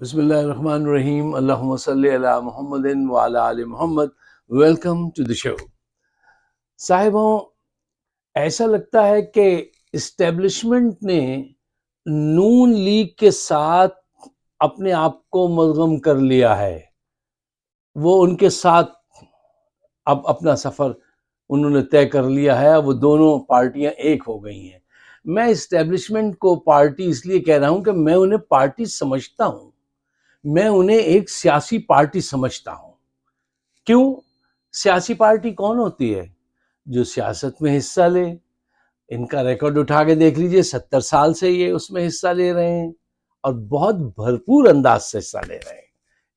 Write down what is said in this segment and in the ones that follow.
بسم اللہ الرحمن الرحیم، اللہم صلی علی محمد وعلی آل محمد۔ ویلکم ٹو دی شو۔ صاحبوں، ایسا لگتا ہے کہ اسٹیبلشمنٹ نے نون لیگ کے ساتھ اپنے آپ کو مدغم کر لیا ہے۔ وہ ان کے ساتھ اب اپنا سفر انہوں نے طے کر لیا ہے، وہ دونوں پارٹیاں ایک ہو گئی ہیں۔ میں اسٹیبلشمنٹ کو پارٹی اس لیے کہہ رہا ہوں کہ میں انہیں پارٹی سمجھتا ہوں، میں انہیں ایک سیاسی پارٹی سمجھتا ہوں۔ کیوں؟ سیاسی پارٹی کون ہوتی ہے؟ جو سیاست میں حصہ لے۔ ان کا ریکارڈ اٹھا کے دیکھ لیجئے، 70 سال سے یہ اس میں حصہ لے رہے ہیں اور بہت بھرپور انداز سے حصہ لے رہے ہیں۔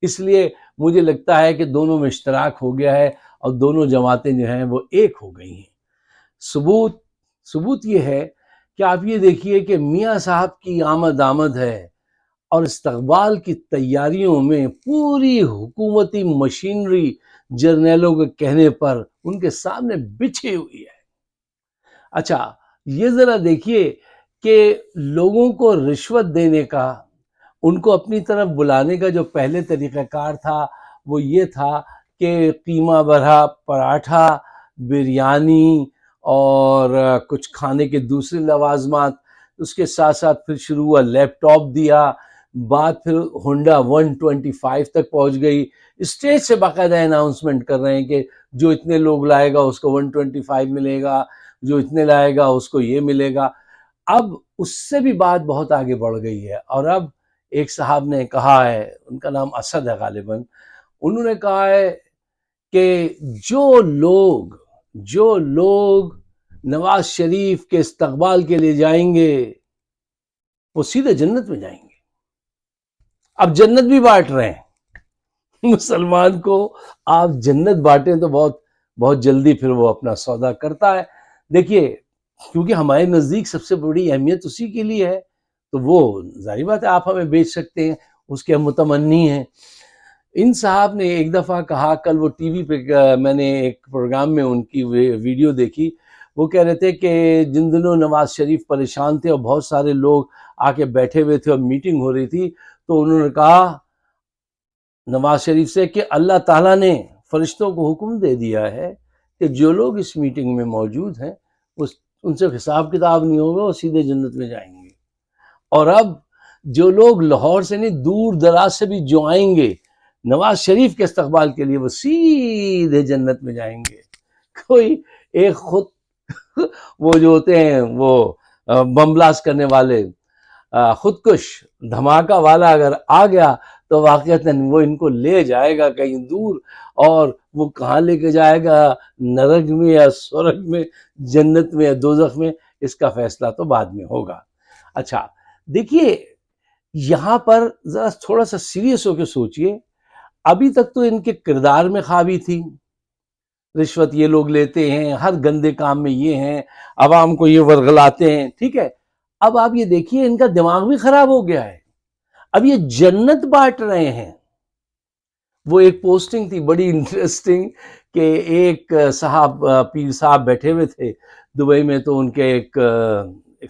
اس لیے مجھے لگتا ہے کہ دونوں میں اشتراک ہو گیا ہے اور دونوں جماعتیں جو ہیں وہ ایک ہو گئی ہیں۔ ثبوت یہ ہے کہ آپ یہ دیکھیے کہ میاں صاحب کی آمد ہے اور استقبال کی تیاریوں میں پوری حکومتی مشینری جرنیلوں کے کہنے پر ان کے سامنے بچھی ہوئی ہے۔ اچھا، یہ ذرا دیکھیے کہ لوگوں کو رشوت دینے کا، ان کو اپنی طرف بلانے کا جو پہلے طریقہ کار تھا وہ یہ تھا کہ قیمہ بھرا پراٹھا، بریانی اور کچھ کھانے کے دوسرے لوازمات، اس کے ساتھ ساتھ پھر شروع ہوا لیپ ٹاپ دیا، بات پھر ہونڈا 125 تک پہنچ گئی۔ اسٹیج سے باقاعدہ اناؤنسمنٹ کر رہے ہیں کہ جو اتنے لوگ لائے گا اس کو 125 ملے گا، جو اتنے لائے گا اس کو یہ ملے گا۔ اب اس سے بھی بات بہت آگے بڑھ گئی ہے، اور اب ایک صاحب نے کہا ہے، ان کا نام اسد ہے غالباً، انہوں نے کہا ہے کہ جو لوگ نواز شریف کے استقبال کے لیے جائیں گے وہ سیدھے جنت میں جائیں گے۔ اب جنت بھی بانٹ رہے ہیں مسلمان کو، آپ جنت بانٹیں تو بہت جلدی پھر وہ اپنا سودا کرتا ہے۔ دیکھیے، کیونکہ ہمارے نزدیک سب سے بڑی اہمیت اسی کے لیے ہے، تو وہ ظاہر بات ہے آپ ہمیں بیچ سکتے ہیں، اس کے ہم متمنی ہیں۔ ان صاحب نے ایک دفعہ کہا، کل وہ ٹی وی پہ میں نے ایک پروگرام میں ان کی ویڈیو دیکھی، وہ کہہ رہے تھے کہ جن دنوں نواز شریف پریشان تھے اور بہت سارے لوگ آ کے بیٹھے ہوئے تھے اور میٹنگ ہو رہی تھی، تو انہوں نے کہا نواز شریف سے کہ اللہ تعالیٰ نے فرشتوں کو حکم دے دیا ہے کہ جو لوگ اس میٹنگ میں موجود ہیں ان سے حساب کتاب نہیں ہوگا، وہ سیدھے جنت میں جائیں گے۔ اور اب جو لوگ لاہور سے نہیں دور دراز سے بھی جو آئیں گے نواز شریف کے استقبال کے لیے، وہ سیدھے جنت میں جائیں گے۔ کوئی ایک خود وہ جو ہوتے ہیں وہ بم بلاسٹ کرنے والے، خودکش دھماکہ والا اگر آ گیا تو واقعتاً وہ ان کو لے جائے گا کہیں دور، اور وہ کہاں لے کے جائے گا، نرک میں یا سورگ میں، جنت میں یا دوزخ میں، اس کا فیصلہ تو بعد میں ہوگا۔ اچھا دیکھیے، یہاں پر ذرا تھوڑا سا سیریس ہو کے سوچئے، ابھی تک تو ان کے کردار میں خرابی تھی، رشوت یہ لوگ لیتے ہیں، ہر گندے کام میں یہ ہیں، عوام کو یہ ورغلاتے ہیں، ٹھیک ہے۔ اب آپ یہ دیکھیے ان کا دماغ بھی خراب ہو گیا ہے، اب یہ جنت بانٹ رہے ہیں۔ وہ ایک پوسٹنگ تھی بڑی انٹرسٹنگ کہ ایک صاحب، پیر صاحب بیٹھے ہوئے تھے دبئی میں، تو ان کے ایک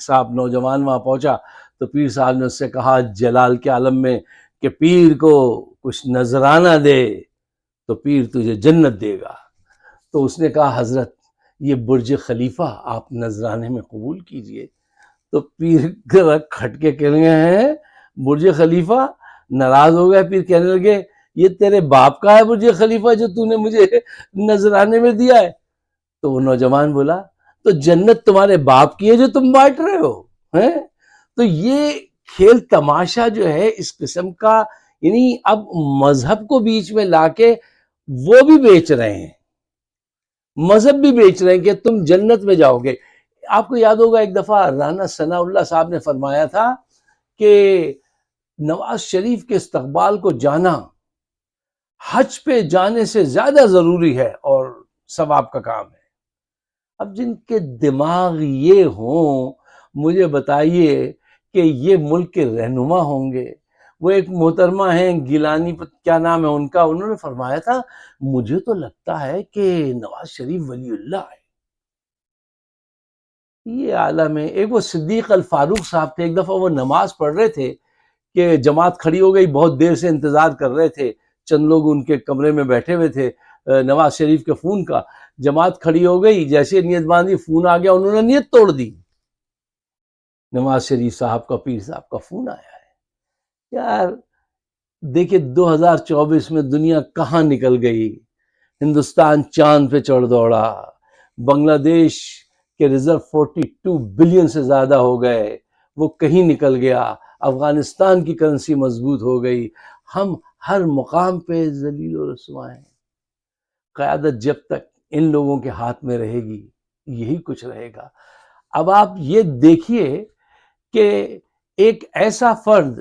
صاحب نوجوان وہاں پہنچا، تو پیر صاحب نے اس سے کہا جلال کے عالم میں کہ پیر کو کچھ نذرانہ دے تو پیر تجھے جنت دے گا۔ تو اس نے کہا حضرت یہ برج خلیفہ آپ نذرانے میں قبول کیجئے۔ تو پیر کھٹ کے کہنے ہیں برج خلیفہ، ناراض ہو گیا پیر، کہنے لگے یہ تیرے باپ کا ہے برج خلیفہ جو تو نے مجھے نذرانے میں دیا ہے؟ تو وہ نوجوان بولا تو جنت تمہارے باپ کی ہے جو تم بانٹ رہے ہو ہیں؟ تو یہ کھیل تماشا جو ہے اس قسم کا، یعنی اب مذہب کو بیچ میں لا کے وہ بھی بیچ رہے ہیں، مذہب بھی بیچ رہے ہیں کہ تم جنت میں جاؤ گے۔ آپ کو یاد ہوگا ایک دفعہ رانا ثناء اللہ صاحب نے فرمایا تھا کہ نواز شریف کے استقبال کو جانا حج پہ جانے سے زیادہ ضروری ہے اور ثواب کا کام ہے۔ اب جن کے دماغ یہ ہوں، مجھے بتائیے کہ یہ ملک کے رہنما ہوں گے؟ وہ ایک محترمہ ہیں گیلانی، کیا نام ہے ان کا، انہوں نے فرمایا تھا مجھے تو لگتا ہے کہ نواز شریف ولی اللہ ہے۔ یہ عالم ہے۔ ایک وہ صدیق الفاروق صاحب تھے، ایک دفعہ وہ نماز پڑھ رہے تھے کہ جماعت کھڑی ہو گئی، بہت دیر سے انتظار کر رہے تھے، چند لوگ ان کے کمرے میں بیٹھے ہوئے تھے نواز شریف کے فون کا، جماعت کھڑی ہو گئی، جیسے نیت باندھی فون آ گیا، انہوں نے نیت توڑ دی، نواز شریف صاحب کا، پیر صاحب کا فون آیا ہے۔ یار دیکھیں 2024 میں دنیا کہاں نکل گئی، ہندوستان چاند پہ چڑھ دوڑا، بنگلہ دیش کے ریزرو 42 بلین سے زیادہ ہو گئے، وہ کہیں نکل گیا، افغانستان کی کرنسی مضبوط ہو گئی، ہم ہر مقام پہ ذلیل و رسوا ہیں۔ قیادت جب تک ان لوگوں کے ہاتھ میں رہے گی یہی کچھ رہے گا۔ اب آپ یہ دیکھیے کہ ایک ایسا فرد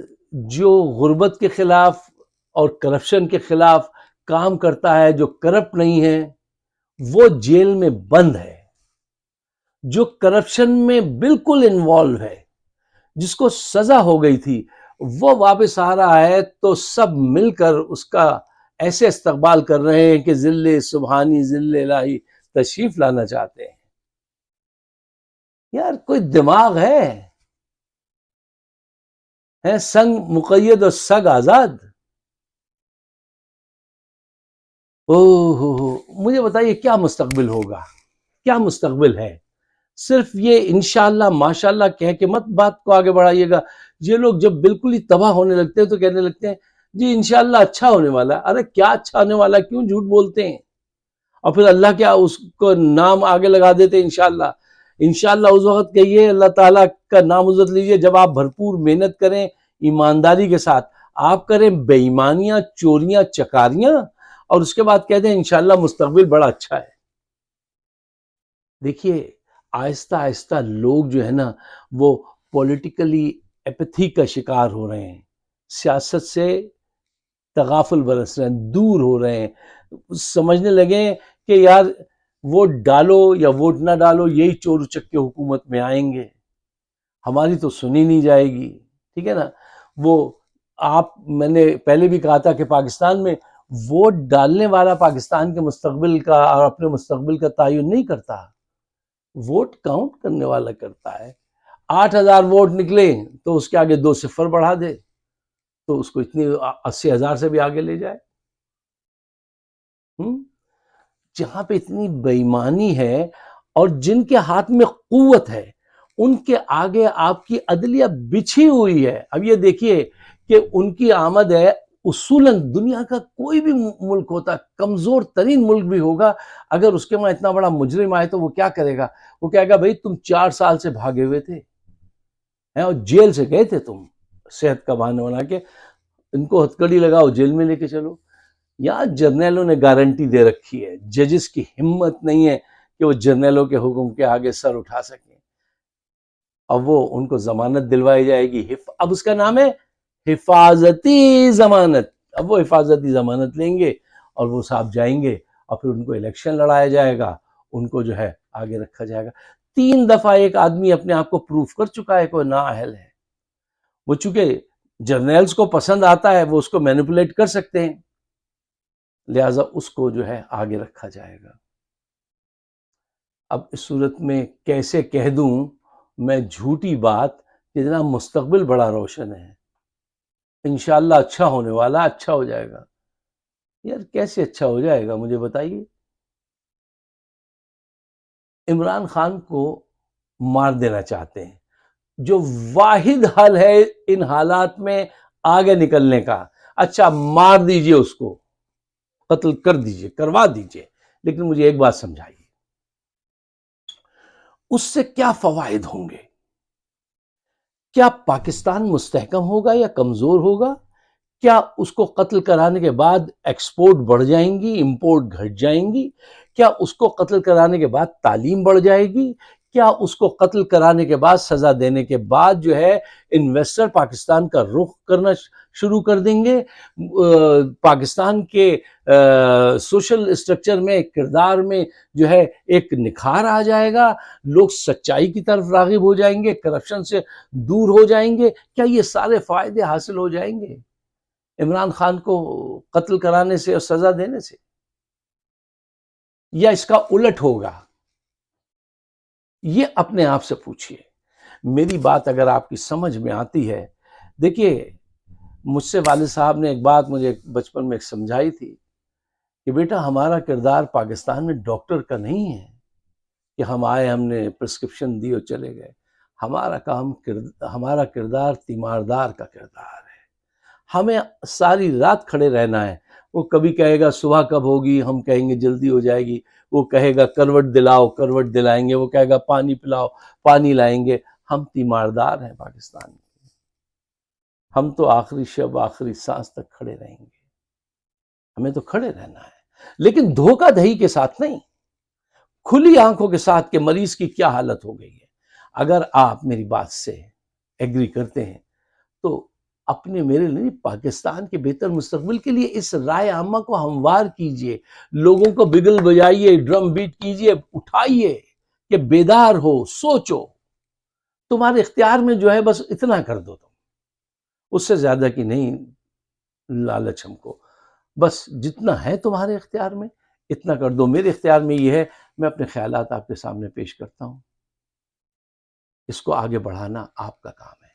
جو غربت کے خلاف اور کرپشن کے خلاف کام کرتا ہے، جو کرپٹ نہیں ہے، وہ جیل میں بند ہے، جو کرپشن میں بالکل انوالو ہے، جس کو سزا ہو گئی تھی، وہ واپس آ رہا ہے تو سب مل کر اس کا ایسے استقبال کر رہے ہیں کہ ذل سبحانی ذل الہی تشریف لانا چاہتے ہیں۔ یار کوئی دماغ ہے سنگ مقید اور سگ آزاد؟ مجھے بتائیے کیا مستقبل ہوگا، کیا مستقبل ہے؟ صرف یہ انشاءاللہ ماشاءاللہ کہہ کے مت بات کو آگے بڑھائیے گا۔ یہ لوگ جب بالکل ہی تباہ ہونے لگتے ہیں تو کہنے لگتے ہیں جی انشاءاللہ اچھا ہونے والا ہے۔ ارے کیا اچھا ہونے والا ہے؟ کیوں جھوٹ بولتے ہیں؟ اور پھر اللہ کیا اس کو نام آگے لگا دیتے ہیں انشاءاللہ۔ انشاءاللہ اس وقت کہیے اللہ تعالیٰ کا نام عزت لیجئے جب آپ بھرپور محنت کریں، ایمانداری کے ساتھ آپ کریں بے ایمانیاں، چوریاں، چکاریاں، اور اس کے بعد کہہ دیں انشاءاللہ مستقبل بڑا اچھا ہے۔ دیکھیے آہستہ آہستہ لوگ جو ہے نا وہ پولیٹیکلی اپیتھی کا شکار ہو رہے ہیں، سیاست سے تغافل برس رہے ہیں، دور ہو رہے ہیں، سمجھنے لگے کہ یار ووٹ ڈالو یا ووٹ نہ ڈالو یہی چور اچکے حکومت میں آئیں گے، ہماری تو سنی نہیں جائے گی، ٹھیک ہے نا۔ وہ میں نے پہلے بھی کہا تھا کہ پاکستان میں ووٹ ڈالنے والا پاکستان کے مستقبل کا اور اپنے مستقبل کا تعین نہیں کرتا، ووٹ کاؤنٹ کرنے والا کرتا ہے۔ 8,000 ووٹ نکلے تو اس کے آگے 2 صفر بڑھا دے تو اس کو اتنی 80,000 سے بھی آگے لے جائے۔ جہاں پہ اتنی بے ایمانی ہے اور جن کے ہاتھ میں قوت ہے ان کے آگے آپ کی عدلیہ بچھی ہوئی ہے۔ اب یہ دیکھیے کہ ان کی آمد ہے، اصولاً دنیا کا کوئی بھی ملک ہوتا، کمزور ترین ملک بھی ہوگا، اگر اس کے وہاں اتنا بڑا مجرم آئے تو وہ کیا کرے گا؟ وہ کہے گا بھائی تم 4 سال سے بھاگے ہوئے تھے اور جیل سے گئے تھے، تم صحت کا بہانہ بنا کے ان کو ہتکڑی لگاؤ جیل میں لے کے چلو۔ یہاں جرنیلوں نے گارنٹی دے رکھی ہے، ججز کی ہمت نہیں ہے کہ وہ جرنیلوں کے حکم کے آگے سر اٹھا سکیں، اب وہ ان کو ضمانت دلوائی جائے گی، اب اس کا نام ہے حفاظتی ضمانت۔ اب وہ حفاظتی ضمانت لیں گے اور وہ صاحب جائیں گے اور پھر ان کو الیکشن لڑایا جائے گا، ان کو جو ہے آگے رکھا جائے گا۔ 3 دفعہ ایک آدمی اپنے آپ کو پروف کر چکا ہے کوئی نااہل ہے، وہ چونکہ جرنیلز کو پسند آتا ہے وہ اس کو مینیپولیٹ کر سکتے ہیں، لہٰذا اس کو جو ہے آگے رکھا جائے گا۔ اب اس صورت میں کیسے کہہ دوں میں جھوٹی بات کہ جناب مستقبل بڑا روشن ہے، انشاءاللہ اچھا ہونے والا، اچھا ہو جائے گا۔ یار کیسے اچھا ہو جائے گا مجھے بتائیے؟ عمران خان کو مار دینا چاہتے ہیں، جو واحد حل ہے ان حالات میں آگے نکلنے کا۔ اچھا مار دیجئے، اس کو قتل کر دیجئے، کروا دیجئے، لیکن مجھے ایک بات سمجھائیے اس سے کیا فوائد ہوں گے؟ کیا پاکستان مستحکم ہوگا یا کمزور ہوگا؟ کیا اس کو قتل کرانے کے بعد ایکسپورٹ بڑھ جائیں گی، امپورٹ گھٹ جائیں گی؟ کیا اس کو قتل کرانے کے بعد تعلیم بڑھ جائے گی؟ کیا اس کو قتل کرانے کے بعد سزا دینے کے بعد جو ہے انویسٹر پاکستان کا رخ کرنا شروع کر دیں گے؟ پاکستان کے سوشل اسٹرکچر میں، کردار میں جو ہے ایک نکھار آ جائے گا، لوگ سچائی کی طرف راغب ہو جائیں گے، کرپشن سے دور ہو جائیں گے؟ کیا یہ سارے فائدے حاصل ہو جائیں گے عمران خان کو قتل کرانے سے اور سزا دینے سے، یا اس کا الٹ ہوگا؟ یہ اپنے آپ سے پوچھئے۔ میری بات اگر آپ کی سمجھ میں آتی ہے، دیکھیے مجھ سے والد صاحب نے ایک بات مجھے بچپن میں سمجھائی تھی کہ بیٹا ہمارا کردار پاکستان میں ڈاکٹر کا نہیں ہے کہ ہم آئے ہم نے پرسکرپشن دی اور چلے گئے. ہمارا کردار تیماردار کا کردار ہے. ہمیں ساری رات کھڑے رہنا ہے. وہ کبھی کہے گا صبح کب ہوگی، ہم کہیں گے جلدی ہو جائے گی. وہ کہے گا کروٹ دلاؤ، کروٹ دلائیں گے. وہ کہے گا پانی پلاؤ، پانی لائیں گے. ہم تیماردار ہیں پاکستان میں. ہم تو آخری شب آخری سانس تک کھڑے رہیں گے. ہمیں تو کھڑے رہنا ہے، لیکن دھوکہ دہی کے ساتھ نہیں، کھلی آنکھوں کے ساتھ کہ مریض کی کیا حالت ہو گئی ہے. اگر آپ میری بات سے ایگری کرتے ہیں تو اپنے میرے لیے پاکستان کے بہتر مستقبل کے لیے اس رائے عامہ کو ہموار کیجئے، لوگوں کو بگل بجائیے، ڈرم بیٹ کیجئے، اٹھائیے کہ بیدار ہو، سوچو. تمہارے اختیار میں جو ہے بس اتنا کر دو، تم اس سے زیادہ کی نہیں لالچ ہم کو. بس جتنا ہے تمہارے اختیار میں اتنا کر دو. میرے اختیار میں یہ ہے، میں اپنے خیالات آپ کے سامنے پیش کرتا ہوں. اس کو آگے بڑھانا آپ کا کام ہے.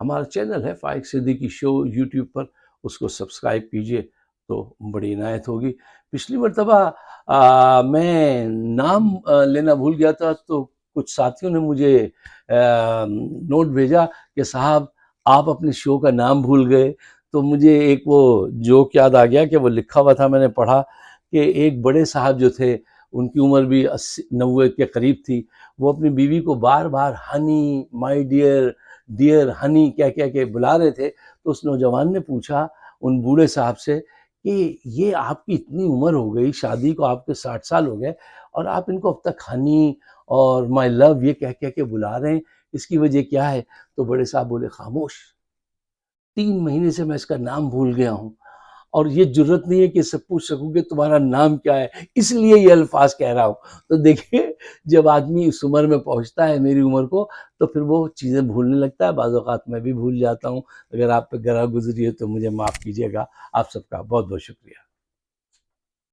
ہمارا چینل ہے فائق صدیقی شو یوٹیوب پر، اس کو سبسکرائب کیجئے تو بڑی عنایت ہوگی. پچھلی مرتبہ میں نام لینا بھول گیا تھا تو کچھ ساتھیوں نے مجھے نوٹ بھیجا کہ صاحب آپ اپنے شو کا نام بھول گئے. تو مجھے ایک وہ جوک یاد آ گیا کہ وہ لکھا ہوا تھا، میں نے پڑھا کہ ایک بڑے صاحب جو تھے، ان کی عمر بھی 90 کے قریب تھی. وہ اپنی بیوی کو بار بار honey, my dear, dear honey کہہ کہہ کے بلا رہے تھے. تو اس نوجوان نے پوچھا ان بوڑھے صاحب سے کہ یہ آپ کی اتنی عمر ہو گئی، شادی کو آپ کے 60 سال ہو گئے، اور آپ ان کو اب تک ہنی اور مائی لو یہ کہہ کہہ کے بلا رہے ہیں، اس کی وجہ کیا ہے؟ تو بڑے صاحب بولے خاموش، 3 مہینے سے میں اس کا نام بھول گیا ہوں، اور یہ جرت نہیں ہے کہ اس سے پوچھ سکوں کہ تمہارا نام کیا ہے، اس لیے یہ الفاظ کہہ رہا ہوں. تو دیکھیے جب آدمی اس عمر میں پہنچتا ہے، میری عمر کو، تو پھر وہ چیزیں بھولنے لگتا ہے. بعض اوقات میں بھی بھول جاتا ہوں. اگر آپ پہ گرہ گزری ہے تو مجھے معاف کیجیے گا. آپ سب کا بہت بہت شکریہ.